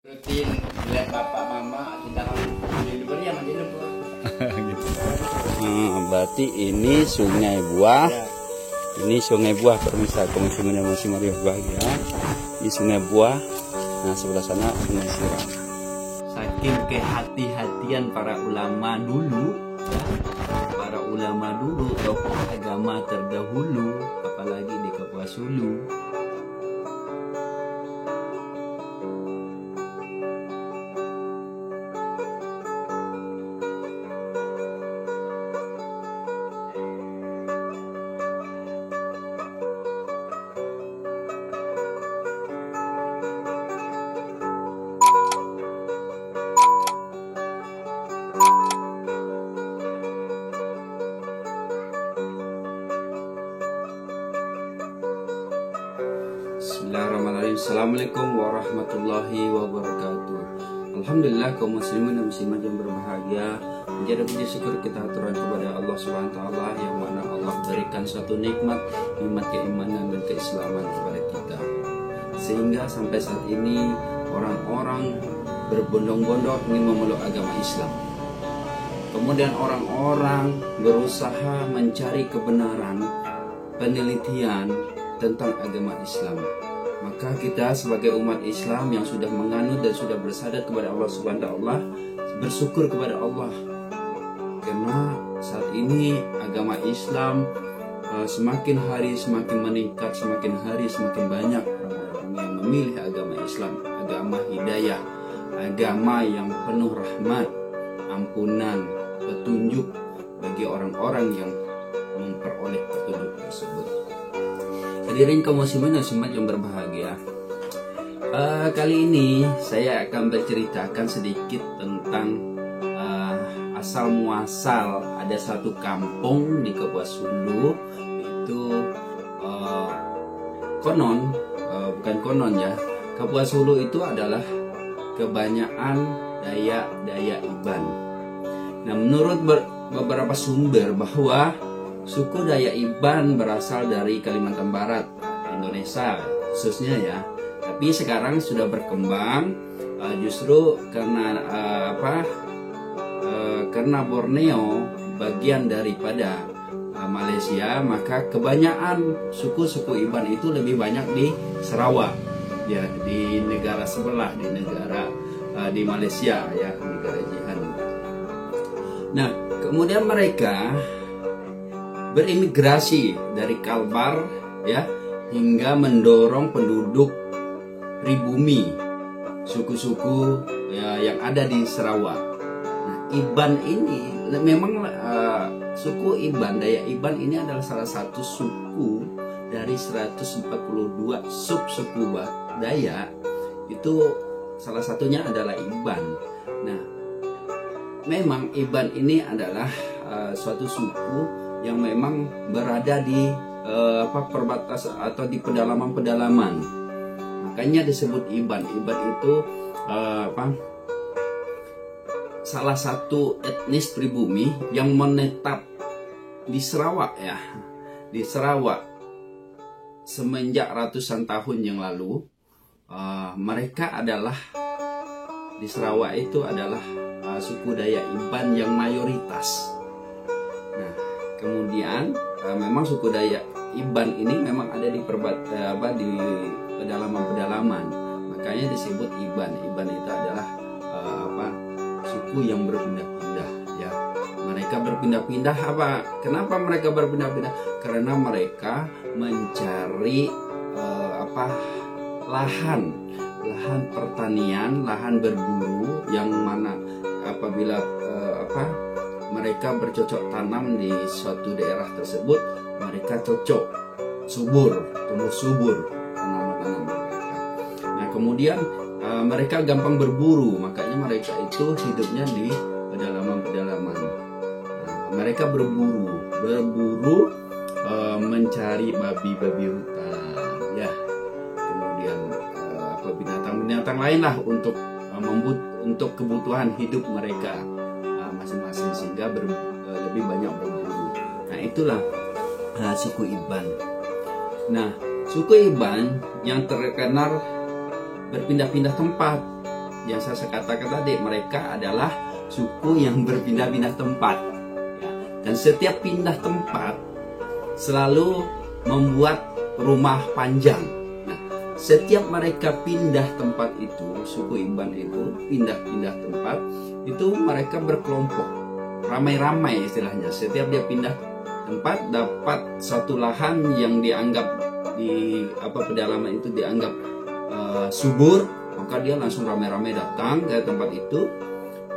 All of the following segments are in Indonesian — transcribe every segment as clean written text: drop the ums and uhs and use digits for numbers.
Rutin lihat bapak mama di dalam deliver ya deliver. Gitu. Berarti ini Sungai Buah. Ya. Ini Sungai Buah pemirsa, Komisi Masih Maria Bahagia. Ini Sungai Buah. Nah, sebelah sana Sungai Siram. Saking kehati-hatian para ulama dulu, ya. Para ulama dulu tokoh agama terdahulu, apalagi di Kapuas Hulu. Bismillahirrahmanirrahim. Assalamualaikum warahmatullahi wabarakatuh. Alhamdulillah kaum muslimin dan muslimat yang berbahagia, menjadi puji syukur kita aturkan kepada Allah Subhanahu wa taala yang mana Allah berikan suatu nikmat keimanan dan keislaman kepada kita. Sehingga sampai saat ini orang-orang berbondong-bondong ingin memeluk agama Islam. Kemudian orang-orang berusaha mencari kebenaran, penelitian tentang agama Islam. Maka kita sebagai umat Islam yang sudah menganut dan sudah bersyahadat kepada Allah Subhanahu wa taala, bersyukur kepada Allah. Karena saat ini agama Islam semakin hari semakin meningkat, semakin hari semakin banyak orang-orang yang memilih agama Islam, agama hidayah, agama yang penuh rahmat, ampunan, petunjuk bagi orang-orang yang memperoleh petunjuk tersebut. Hadirin kaum muslimin dan muslimat yang berbahagia, kali ini saya akan berceritakan sedikit tentang asal muasal ada satu kampung di Kapuas Hulu. Itu bukan konon ya, Kapuas Hulu itu adalah kebanyakan Dayak Iban. Nah, menurut beberapa sumber bahwa suku Dayak Iban berasal dari Kalimantan Barat, Indonesia khususnya ya. Tapi sekarang sudah berkembang justru karena Borneo bagian daripada Malaysia, maka kebanyakan suku-suku Iban itu lebih banyak di Sarawak ya, di negara sebelah, di Malaysia ya, negara jiran. Nah, kemudian mereka berimigrasi dari Kalbar ya, hingga mendorong penduduk pribumi suku-suku ya, yang ada di Sarawak. Nah, Iban ini memang suku Iban, Dayak Iban ini adalah salah satu suku dari 142 sub-suku Dayak. Itu salah satunya adalah Iban. Nah, memang Iban ini adalah suatu suku yang memang berada di perbatasan atau di pedalaman-pedalaman. Makanya disebut Iban. Iban itu salah satu etnis pribumi yang menetap di Sarawak ya. Di Sarawak semenjak ratusan tahun yang lalu. Mereka adalah di Sarawak itu adalah suku Dayak Iban yang mayoritas. Nah, kemudian memang suku Dayak Iban ini memang ada di pedalaman-pedalaman. Makanya disebut Iban. Iban itu adalah suku yang berpindah-pindah ya. Mereka berpindah-pindah Kenapa mereka berpindah-pindah? Karena mereka mencari lahan pertanian, lahan berburu yang mana apabila mereka bercocok tanam di suatu daerah tersebut, mereka cocok tumbuh subur tanaman-tanaman mereka. Nah, kemudian mereka gampang berburu, makanya mereka itu hidupnya di pedalaman-pedalaman. Nah, mereka berburu mencari babi-babi hutan ya. Kemudian binatang-binatang lain lah untuk kebutuhan hidup mereka masing-masing, sehingga lebih banyak berburu. Nah, itulah suku Iban. Nah, suku Iban yang terkenal berpindah-pindah tempat yang saya katakan tadi, mereka adalah suku yang berpindah-pindah tempat. Ya. Dan setiap pindah tempat selalu membuat rumah panjang. Nah, setiap mereka pindah tempat itu, suku Iban itu pindah-pindah tempat, itu mereka berkelompok, ramai-ramai istilahnya. Setiap dia pindah tempat, dapat satu lahan yang dianggap di pedalaman itu dianggap subur, maka dia langsung ramai-ramai datang ke tempat itu.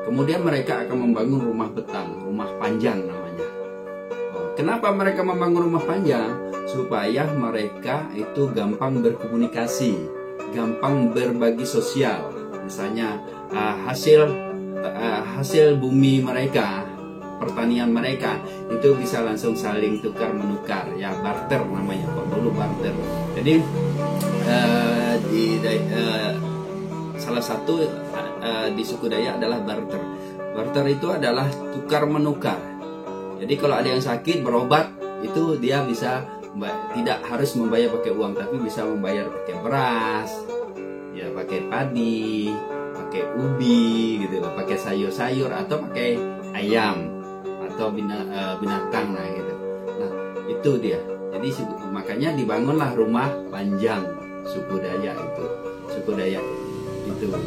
Kemudian mereka akan membangun rumah betang, rumah panjang namanya. Kenapa mereka membangun rumah panjang? Supaya mereka itu gampang berkomunikasi, gampang berbagi sosial. Misalnya hasil bumi mereka, pertanian mereka itu bisa langsung saling tukar menukar, ya, barter namanya, dulu barter. Jadi salah satu di suku Dayak adalah barter. Barter itu adalah tukar menukar. Jadi kalau ada yang sakit berobat, itu dia bisa tidak harus membayar pakai uang, tapi bisa membayar pakai beras, ya, pakai padi, pakai ubi gitu, pakai sayur-sayur, atau pakai ayam atau binatang, nah gitu. Nah, itu dia. Jadi makanya dibangunlah rumah panjang suku Dayak itu, gitu kan.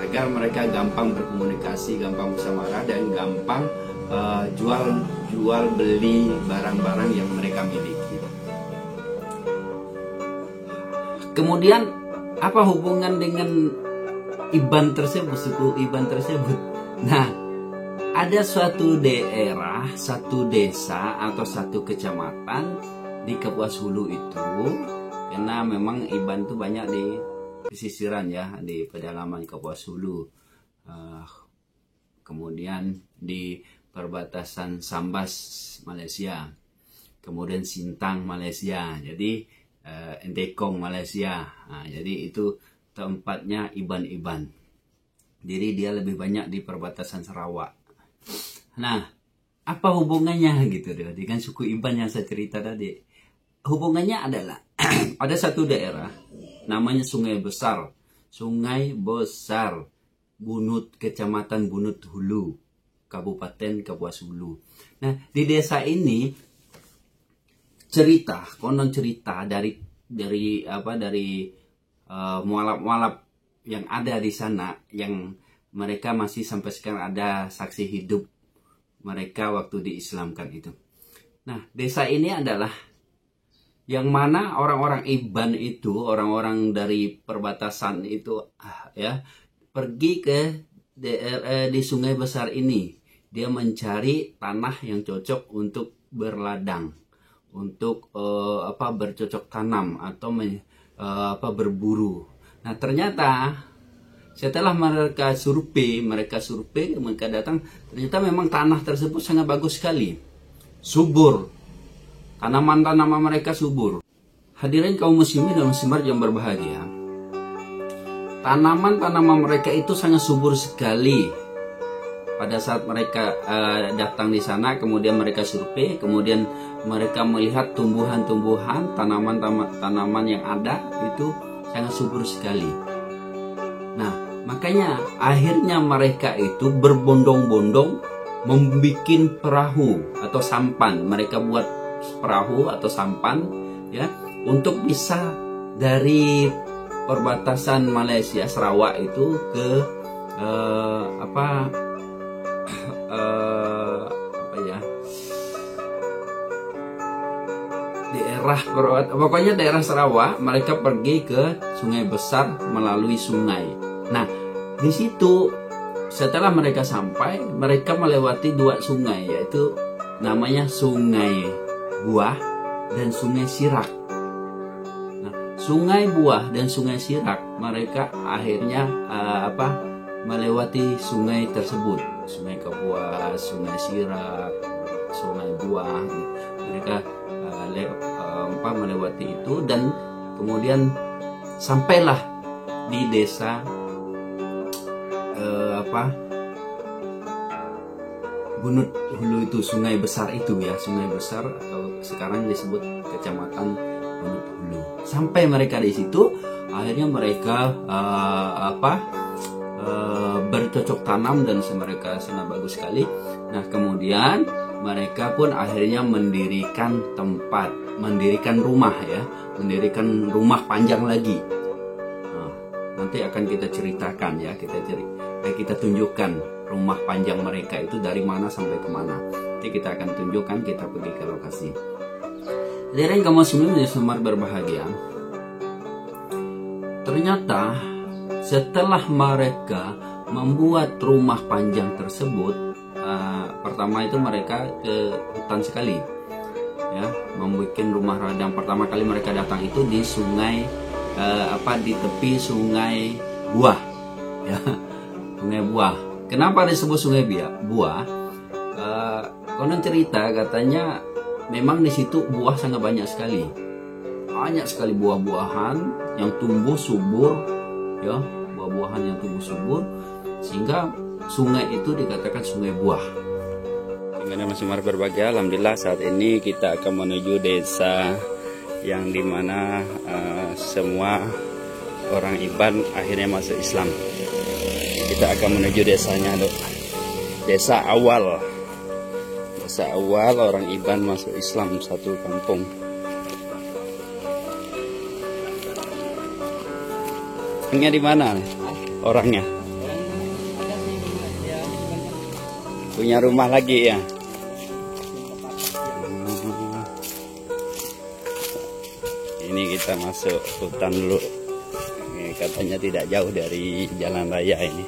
Agar mereka gampang berkomunikasi, gampang musyawarah, dan gampang jual beli barang-barang yang mereka miliki. Kemudian apa hubungan dengan Iban tersebut, suku Iban tersebut? Nah, ada suatu daerah, satu desa atau satu kecamatan di Kapuas Hulu itu, karena memang Iban itu banyak di pesisiran, ya, di pedalaman Kapuas Hulu, kemudian di perbatasan Sambas Malaysia, kemudian Sintang Malaysia, jadi Endekong Malaysia. Nah, jadi itu tempatnya Iban-Iban. Jadi dia lebih banyak di perbatasan Sarawak. Nah, apa hubungannya gitu dengan suku Iban yang saya cerita tadi? Hubungannya adalah ada satu daerah namanya Sungai Besar, Bunut, Kecamatan Bunut Hulu, Kabupaten Kapuas Hulu. Nah, di desa ini konon cerita dari mualaf-mualaf yang ada di sana, yang mereka masih sampai sekarang ada saksi hidup mereka waktu diislamkan itu. Nah, desa ini adalah yang mana orang-orang Iban itu, orang-orang dari perbatasan itu, ya, pergi ke di Sungai Besar ini. Dia mencari tanah yang cocok untuk berladang, untuk bercocok tanam atau berburu. Nah, ternyata setelah mereka survei, mereka datang, ternyata memang tanah tersebut sangat bagus sekali, subur. Tanaman-tanaman mereka subur. Hadirin kaum muslimin dan muslimat yang berbahagia, tanaman-tanaman mereka itu sangat subur sekali. Pada saat mereka datang di sana, kemudian mereka survei, kemudian mereka melihat tumbuhan-tumbuhan, tanaman yang ada itu sangat subur sekali. Nah, makanya akhirnya mereka itu berbondong-bondong membuat perahu atau sampan. Mereka buat perahu atau sampan, ya, untuk bisa dari perbatasan Malaysia Sarawak itu ke daerah Sarawak. Mereka pergi ke Sungai Besar melalui sungai. Nah, di situ setelah mereka sampai, mereka melewati dua sungai, yaitu namanya Sungai Buah dan Sungai Sirak. Nah, Sungai Buah dan Sungai Sirak, mereka akhirnya melewati sungai tersebut, Sungai Kapuas, Sungai Sirak, Sungai Buah. Mereka melewati itu, dan kemudian sampailah di desa Bunut Hulu itu, Sungai Besar itu, ya, Sungai Besar atau sekarang disebut Kecamatan Bunut Hulu. Sampai mereka di situ, akhirnya mereka bercocok tanam dan mereka sangat bagus sekali. Nah, kemudian mereka pun akhirnya mendirikan rumah ya, mendirikan rumah panjang lagi. Nah, nanti akan kita ceritakan ya, kita tunjukkan rumah panjang mereka itu dari mana sampai kemana. Nanti kita akan tunjukkan, kita pergi ke lokasi. Hadirin kaum muslimin yang sangat berbahagia, ternyata setelah mereka membuat rumah panjang tersebut, pertama itu mereka ke hutan sekali, ya, membuat rumah radang. Pertama kali mereka datang itu di sungai, di tepi sungai Buah, ya, sungai Buah. Kenapa disebut sungai Buah? Konon cerita katanya memang di situ buah sangat banyak sekali buah-buahan yang tumbuh subur, ya, buah-buahan yang tumbuh subur, sehingga sungai itu dikatakan sungai Buah. Dengan masih berbahagia, alhamdulillah saat ini kita akan menuju desa yang dimana semua orang Iban akhirnya masuk Islam. Kita akan menuju desanya, desa awal orang Iban masuk Islam, satu kampung. Orangnya di mana? Orangnya punya rumah lagi ya. Ini kita masuk hutan dulu. Ini katanya tidak jauh dari jalan raya ini.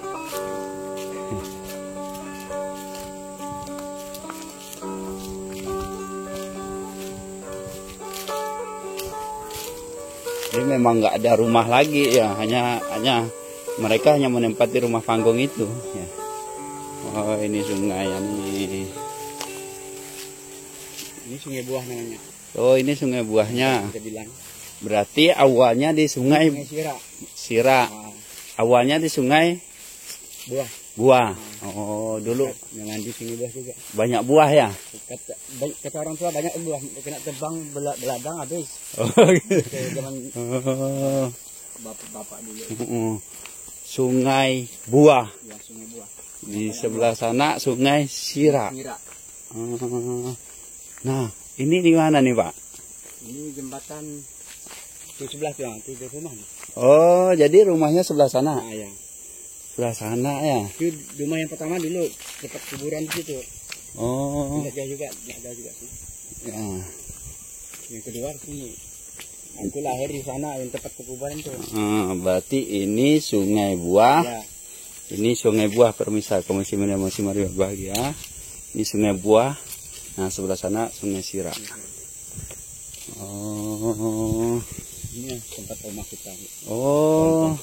Ini memang nggak ada rumah lagi ya, hanya mereka hanya menempati rumah panggung itu. Ya. Oh, ini sungai ini. Ini sungai Buah namanya. Oh, ini sungai Buahnya. Kita bilang. Berarti awalnya di sungai Sira. Awalnya di sungai Buah. Oh, dulu dengan di sungai Buah juga. Banyak buah ya. Kata orang tua banyak buah, kena tebang beladang habis. Oh, gitu. Zaman bapak dulu. Sungai Buah. Ya, sungai Buah. Di sebelah sana sungai Sira. Nah, ini di mana nih, Pak? Ini jembatan di sebelah tuh, tiga rumah. Oh, jadi rumahnya sebelah sana. Nah, ya. Sebelah sana ya. Itu rumah yang pertama dulu dekat kuburan di situ. Oh. Tidak jauh juga sih. Ya. Yang kedua sini. Aku lahir di sana yang tempat kuburan itu. Berarti ini Sungai Buah. Ya. Ini Sungai Buah, permisa kaum muslimin dan muslimat berbahagia. Ini Sungai Buah. Nah, sebelah sana Sungai Sira. Oh. Ini tempat rumah kita. Oh.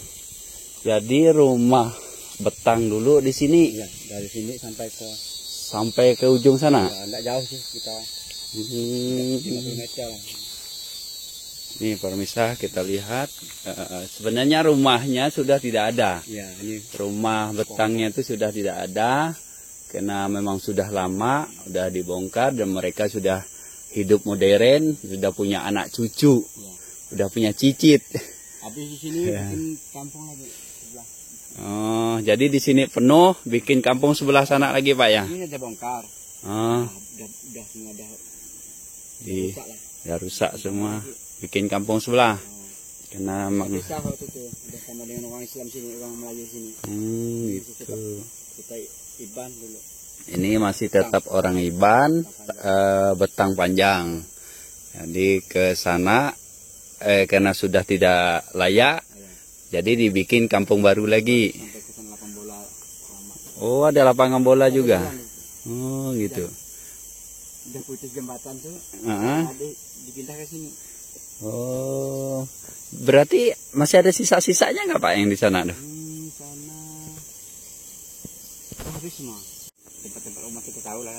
Jadi rumah Betang dulu di sini. Ya, dari sini sampai ke ujung sana. Ya, enggak jauh sih kita. 50 meter lah. Nih permisah kita lihat, sebenarnya rumahnya sudah tidak ada. Ya, ini rumah Betangnya itu sudah tidak ada, karena memang sudah lama, sudah dibongkar dan mereka sudah hidup modern, sudah punya anak cucu, ya. Sudah punya cicit. Habis di sini bikin kampung lagi sebelah. Oh, jadi di sini penuh, bikin kampung sebelah sana lagi Pak ya? Ini udah bongkar. Oh. Udah semua rusak lah. Ya rusak semua. Bikin kampung sebelah. Karena bisa waktu itu udah sama dengan orang Islam sini, orang Melayu sini. Gitu. Kita Iban dulu. Ini masih tetap orang Iban, Betang Panjang. Jadi ke sana karena sudah tidak layak, jadi dibikin kampung baru lagi. Oh, ada lapangan bola juga. Oh, gitu. Udah putus jembatan tuh. Dipindah ke sini. Oh, berarti masih ada sisa-sisanya nggak Pak yang di sana tuh? Sana habis semua. Tempat-tempat rumah kita tahu lah.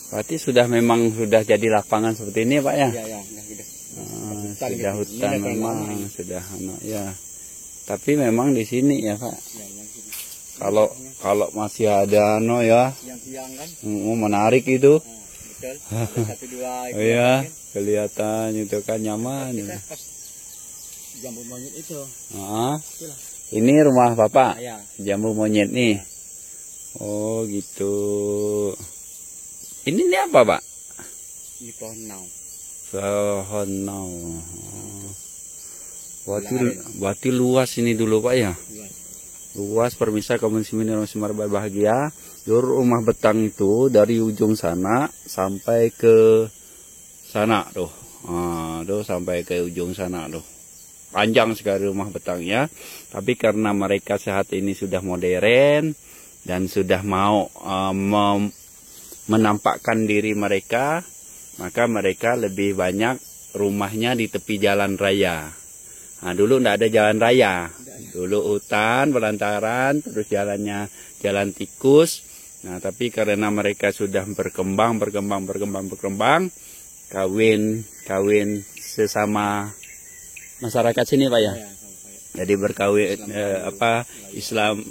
Berarti memang sudah jadi lapangan seperti ini Pak ya? Iya, sudah hutan memang sudah ya. Tapi memang di sini ya Pak. Kalau masih ada ya. Siang-siang kan? Menarik itu. Betul. 1, 2 oh ya, kelihatan itu kan nyaman. jambu monyet itu. Ah, Itulah. ini rumah Bapak, Ya. jambu monyet nih. Oh gitu. Ini apa Pak? Ini pohon nau. Pohon nau. Berarti luas ini dulu Pak ya? Luas. Luas, permisa kaum muslimin yang masih berbahagia. Dulu rumah betang itu dari ujung sana sampai ke sana tuh. Tuh sampai ke ujung sana tuh. Panjang sekali rumah betangnya. Tapi karena mereka saat ini sudah modern dan sudah mau menampakkan diri mereka, maka mereka lebih banyak rumahnya di tepi jalan raya. Nah, dulu tidak ada jalan raya. Dulu hutan, belantaran, terus jalannya jalan tikus. Nah, tapi karena mereka sudah berkembang, kawin sesama masyarakat sini Pak ya. Jadi berkawin Islam,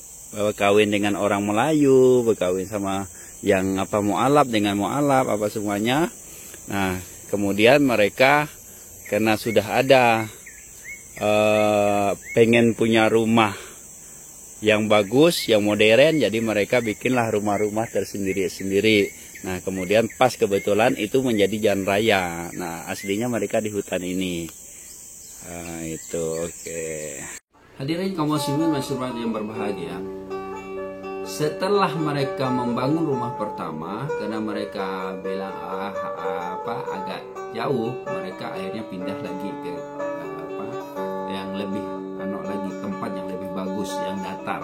kawin dengan orang Melayu, berkawin sama yang mualaf dengan mualaf semuanya. Nah, kemudian mereka karena sudah ada pengen punya rumah yang bagus, yang modern, jadi mereka bikinlah rumah-rumah tersendiri-sendiri. Nah, kemudian pas kebetulan itu menjadi jalan raya. Nah, aslinya mereka di hutan ini. Itu oke. Hadirin kaum muslimin yang berbahagia. Setelah mereka membangun rumah pertama, karena mereka bilang agak jauh, mereka akhirnya pindah lagi ke yang lebih tempat yang lebih bagus, yang datar.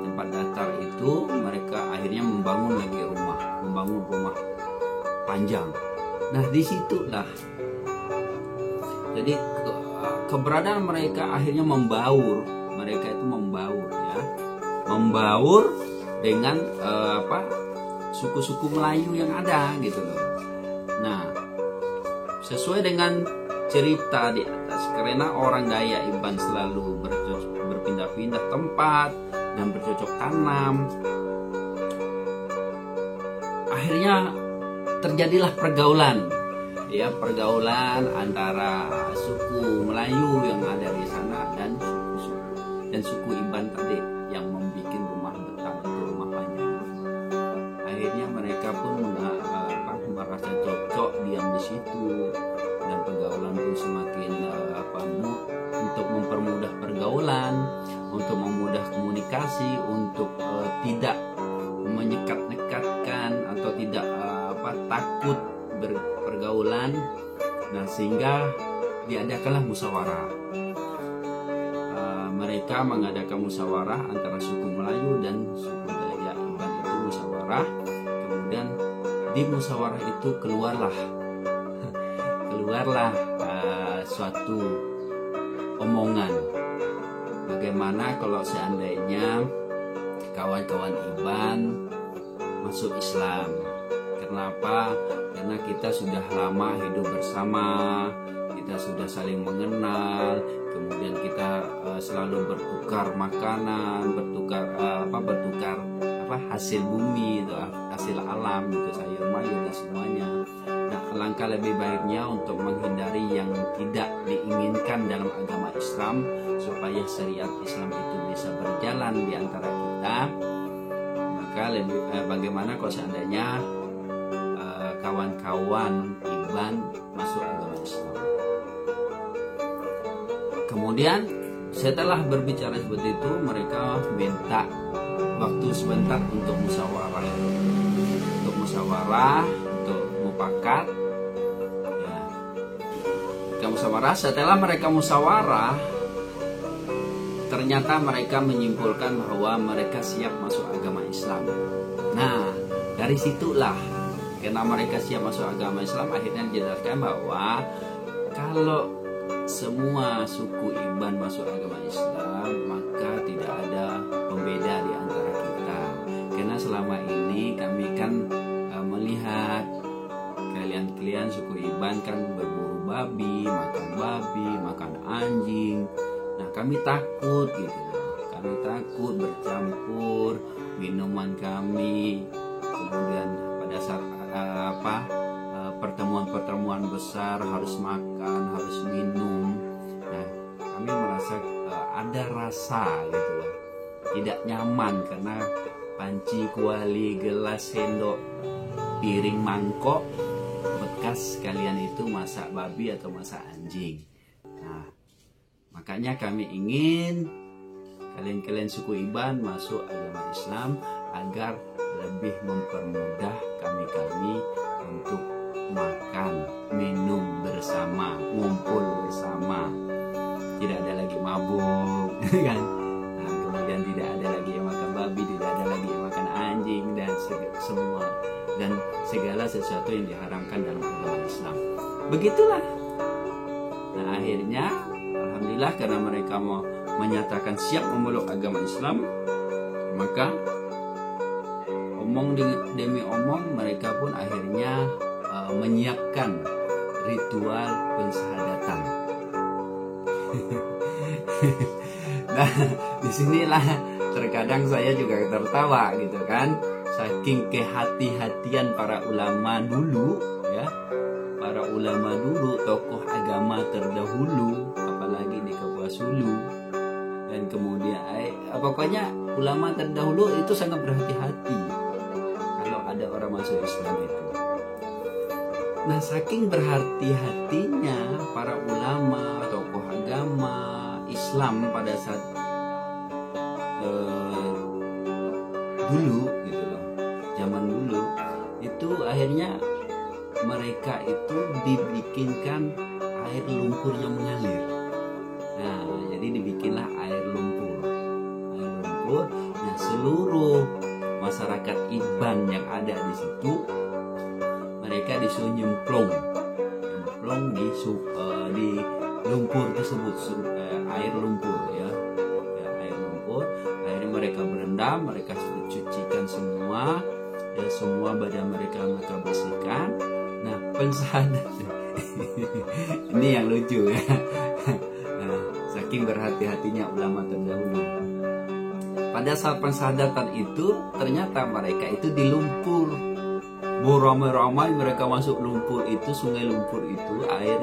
Tempat datar itu mereka akhirnya membangun rumah panjang. Nah, disitulah jadi keberadaan mereka akhirnya membaur. Mereka itu membaur dengan suku-suku Melayu yang ada gitu loh. Nah, sesuai dengan cerita di atas, karena orang Dayak Iban selalu berpindah-pindah tempat dan bercocok tanam, akhirnya terjadilah pergaulan antara suku Melayu yang ada di sana dan suku Iban tadi yang membuat rumah betang itu, rumah panjang. Akhirnya mereka pun merasa cocok diam di situ, dan pergaulan pun semakin untuk mempermudah pergaulan, untuk memudah komunikasi, untuk tidak menyekat-nekatkan atau tidak takut berpergaulan. Nah, sehingga diadakanlah musyawarah. Mereka mengadakan musyawarah antara suku Melayu dan suku Dayak Iban, itu musyawarah. Kemudian di musyawarah itu keluarlah suatu omongan, bagaimana kalau seandainya kawan-kawan Iban masuk Islam. Kenapa? Karena kita sudah lama hidup bersama, kita sudah saling mengenal, kemudian kita selalu bertukar makanan, bertukar hasil bumi, hasil alam, sayur mayur dan semuanya. Nah, alangkah lebih baiknya untuk menghindari yang tidak diinginkan dalam agama Islam, supaya syariat Islam itu bisa berjalan di antara kita. Maka bagaimana kalau seandainya kawan-kawan Iban masuk agama Islam. Kemudian setelah berbicara seperti itu, mereka minta waktu sebentar untuk musyawarah, untuk mufakat. Ya. Setelah mereka musyawarah, ternyata mereka menyimpulkan bahwa mereka siap masuk agama Islam. Nah, dari situlah, karena mereka siap masuk agama Islam, akhirnya dijelaskan bahwa kalau semua suku Iban masuk agama Islam, maka tidak ada pembeda di antara kita. Karena selama ini kami kan melihat kalian suku Iban kan berburu babi, makan anjing. Nah, kami takut gitu. Kami takut bercampur minuman kami. Kemudian pada saat pertemuan besar harus makan, harus minum. Nah, kami kami merasa ada rasa gitu loh, tidak nyaman karena panci, kuali, gelas, sendok, piring, mangkok bekas kalian itu masak babi atau masak anjing. Nah, makanya kami ingin kalian-kalian suku Iban masuk agama Islam agar lebih mempermudah kami untuk makan, minum bersama, ngumpul bersama. Tidak ada lagi mabuk, kan? Nah, kemudian tidak ada lagi yang makan babi, tidak ada lagi yang makan anjing dan semua dan segala sesuatu yang diharamkan dalam agama Islam. Begitulah. Nah, akhirnya alhamdulillah karena mereka mau menyatakan siap memeluk agama Islam, maka omong demi omong mereka pun akhirnya menyiapkan ritual pensyahadatan. Nah, disinilah terkadang saya juga tertawa gitu kan, saking kehati-hatian para ulama dulu ya, para ulama dulu, tokoh agama terdahulu, apalagi di Kapuas Hulu. Dan kemudian pokoknya ulama terdahulu itu sangat berhati-hati kalau ada orang masuk Islam itu. Nah, saking berhati-hatinya para ulama, tokoh agama Islam pada saat dulu gitu loh, zaman dulu itu akhirnya mereka itu dibikinkan air lumpur yang mengalir. Nah, jadi dibikinlah air lumpur. Nah, seluruh masyarakat Iban yang ada di situ, mereka disuruh nyemplung di lumpur tersebut, air lumpur ya, air lumpur. Akhirnya mereka berendam, mereka cucikan semua, ya, semua badan mereka bersihkan. Nah, pensyahadatan ini yang lucu ya. Nah, saking berhati-hatinya ulama terdahulu. Pada saat pensyahadatan itu ternyata mereka itu di lumpur. Beramai-ramai mereka masuk lumpur itu, sungai lumpur itu, air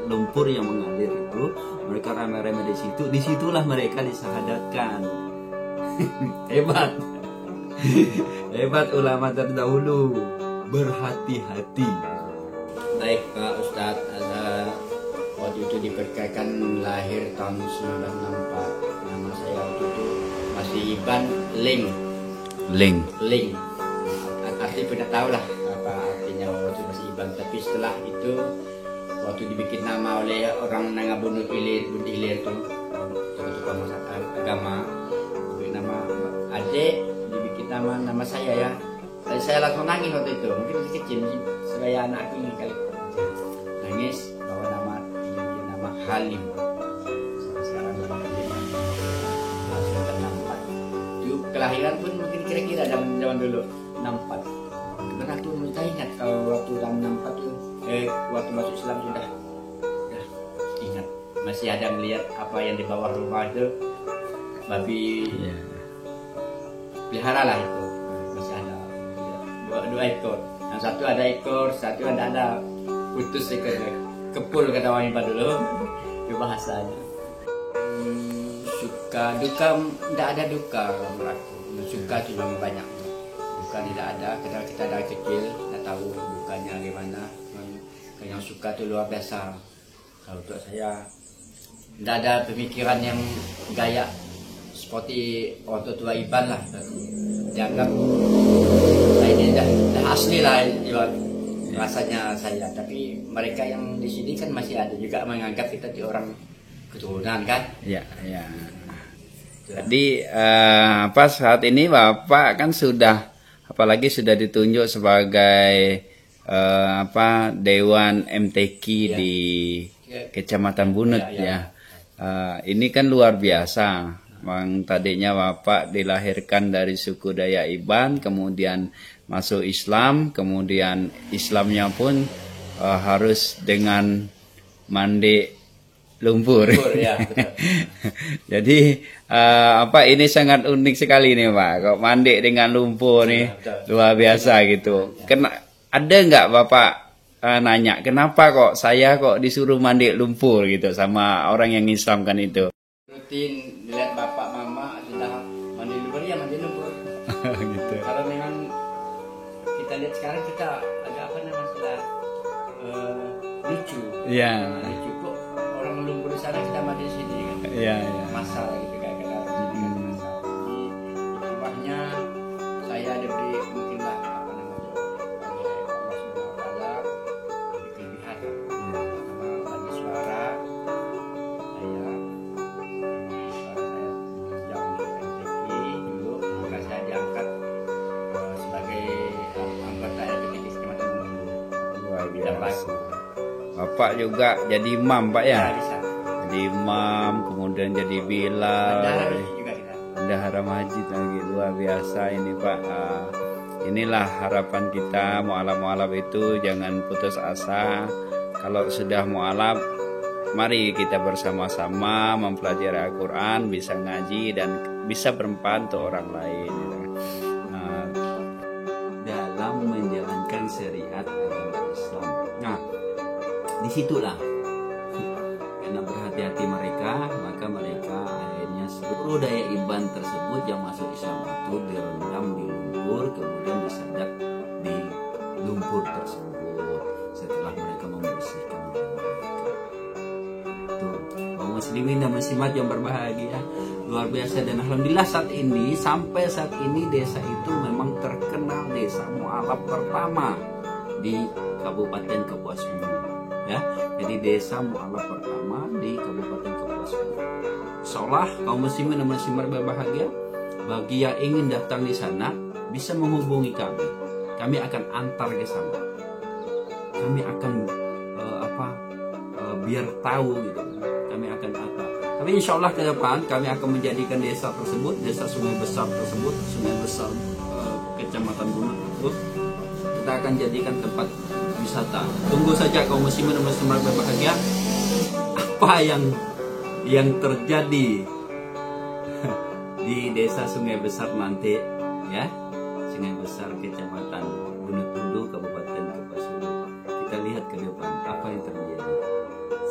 lumpur yang mengalir itu, mereka ramai-ramai di situ. Disitulah mereka disyahadatkan. Hebat. Hebat ulama terdahulu, berhati-hati. Baik Pak Ustadz, waktu itu diperkirakan lahir tahun 1964. Nama saya waktu itu masih Iban Ling. Arti tidak tahu lah apa artinya waktu masih Iban. Tapi setelah itu waktu dibikin nama oleh orang Nangabunut Ilir itu, tokoh agama, dibikin nama adik, dibikin nama saya ya. Saya langsung nangis waktu itu, mungkin masih kecil, sebagai anak aku ini kali nangis bawa nama Halim. Sekarang nama Halim langsung nampak. Itu kelahiran pun mungkin kira-kira zaman dulu 64. Karena aku mulai ingat kalau waktu tahun 64 tuh, waktu masuk Islam sudah ingat, masih ada melihat apa yang di bawah rumah itu babi pelihara lah itu, masih ada dua ekor. Yang satu ada ekor, satu ada putus ekor, kepul kata orang Iban dulu. Itu bahasanya. Suka duka tidak ada duka menurut aku. Suka itu memang banyak. Duka tidak ada. Kita dari kecil tidak tahu dukanya gimana. Yang suka itu luar biasa. Kalau untuk saya tidak ada pemikiran yang gaya seperti orang tua Iban lah. Dianggap ini dah asli lah rasanya saya. Tapi mereka yang di sini kan masih ada juga menganggap kita di orang keturunan kan. Ya. Jadi saat ini Bapak kan sudah, apalagi sudah ditunjuk sebagai Dewan MTQ di Kecamatan Bunut ya. Ini kan luar biasa. Bang, tadinya Bapak dilahirkan dari suku Dayak Iban, kemudian masuk Islam, kemudian Islamnya pun harus dengan mandi lumpur. Ya, Jadi ini sangat unik sekali nih Pak. Kok mandi dengan lumpur nih, luar biasa gitu. Ada nggak Bapak nanya, kenapa kok saya kok disuruh mandi lumpur gitu sama orang yang Islam kan itu. Rutin lihat bapak mama sudah mandi lumpur ya mandi lumpur. Gitu. Kalau memang kita lihat sekarang kita ada apa namanya sudah lucu. Iya. Lucu kok orang lumpur di sana kita mandi di sini kan. Iya. Masalah gitu kayak rumahnya saya diberi mungkin lah apa namanya oleh Allah Subhanahu Wa Taala kelebihan karena bagi suara saya jauh dari NTP dulu maka saya diangkat sebagai anggota LPTK Kecamatan Bulu. Luar biasa. Bapak juga jadi imam Pak ya? Bisa. Jadi imam, kemudian jadi bilal. Juga kita. Bendahara masjid lagi, luar biasa ini Pak. Inilah harapan kita, mu'alaf itu jangan putus asa. Kalau sudah mu'alaf, mari kita bersama-sama mempelajari Al-Quran, bisa ngaji dan bisa bermanfaat untuk orang lain. Dalam menjalankan syariat agama Islam. Nah, disitulah karena berhati-hati mereka, maka mereka akhirnya seluruh daya iban tersebut yang masuk Islam itu direndam di lumpur, kemudian disadap di lumpur tersebut setelah mereka membersihkan mereka. Tuh, kaum muslimin dan muslimat yang berbahagia, luar biasa. Dan alhamdulillah sampai saat ini desa itu memang terkenal desa mu'alaf pertama di Kabupaten Kapuas Hulu. Ya, jadi desa mu'alaf pertama di Kabupaten Kapuas Hulu. Seolah kaum muslimin dan muslimat berbahagia, bagi yang ingin datang di sana bisa menghubungi kami. Kami akan antar ke sana. Kami akan biar tahu gitu. Kami akan antar. Tapi insya Allah ke depan kami akan menjadikan desa tersebut, desa Sungai Besar tersebut, Sungai Besar Kecamatan Bunut itu, kita akan jadikan tempat wisata. Tunggu saja kaum muslimin dan muslimat berbahagia, apa yang terjadi di desa Sungai Besar nanti, ya, Sungai Besar Kecamatan Bunut Hulu, Kabupaten Kapuas Hulu. Kita lihat ke depan apa yang terjadi.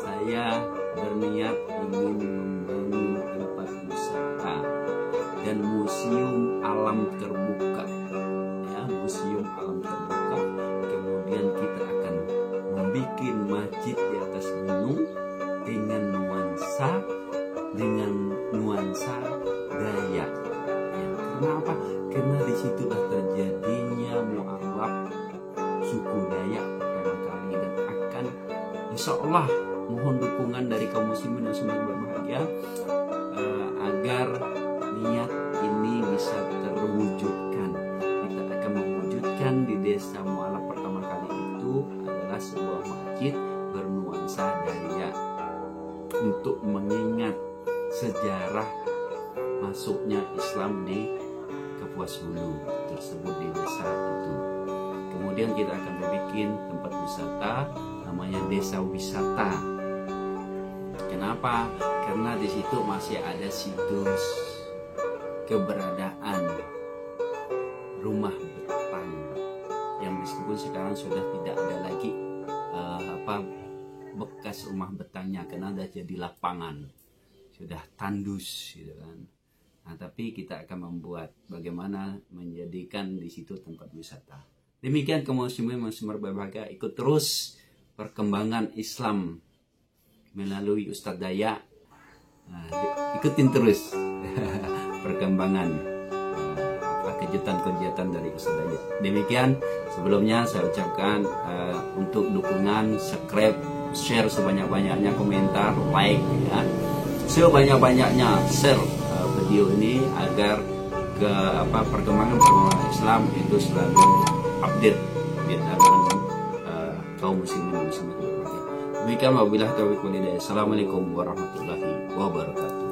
Saya berniat ingin membangun tempat wisata dan museum alam terbuka, ya, museum alam terbuka. Kemudian kita akan membuat masjid di atas gunung dengan nuansa Dayak. Ya, karena apa? Karena disitulah terjadinya mu'alaf suku Dayak pertama kali, dan akan insya Allah mohon dukungan dari kaum muslimin dan semua berbahagia agar niat ini bisa terwujudkan. Kita akan mewujudkan di desa mu'alaf pertama kali itu adalah sebuah masjid bernuansa Dayak untuk mengingat sejarah masuknya Islam di Kapuas Hulu tersebut di desa itu. Kemudian kita akan bikin tempat wisata namanya Desa Wisata. Kenapa? Karena di situ masih ada situs keberadaan rumah betang yang meskipun sekarang sudah tidak ada lagi bekas rumah betangnya karena sudah jadi lapangan, sudah tandus gitu kan. Nah, tapi kita akan membuat bagaimana menjadikan di situ tempat wisata. Demikian kaum muslimin muslimat berbahagia, ikut terus perkembangan Islam melalui Ustadz Dayak. Nah, ikutin terus perkembangan kejutan-kejutan dari Ustadz Dayak. Demikian sebelumnya saya ucapkan untuk dukungan, subscribe, share sebanyak-banyaknya, komentar, like ya, sebanyak-banyaknya share video ini agar perkembangan Islam itu selalu update di hadapan kaum muslimin dan muslimat. Demikian wabillahi taufiq wal hidayah. Assalamualaikum warahmatullahi wabarakatuh.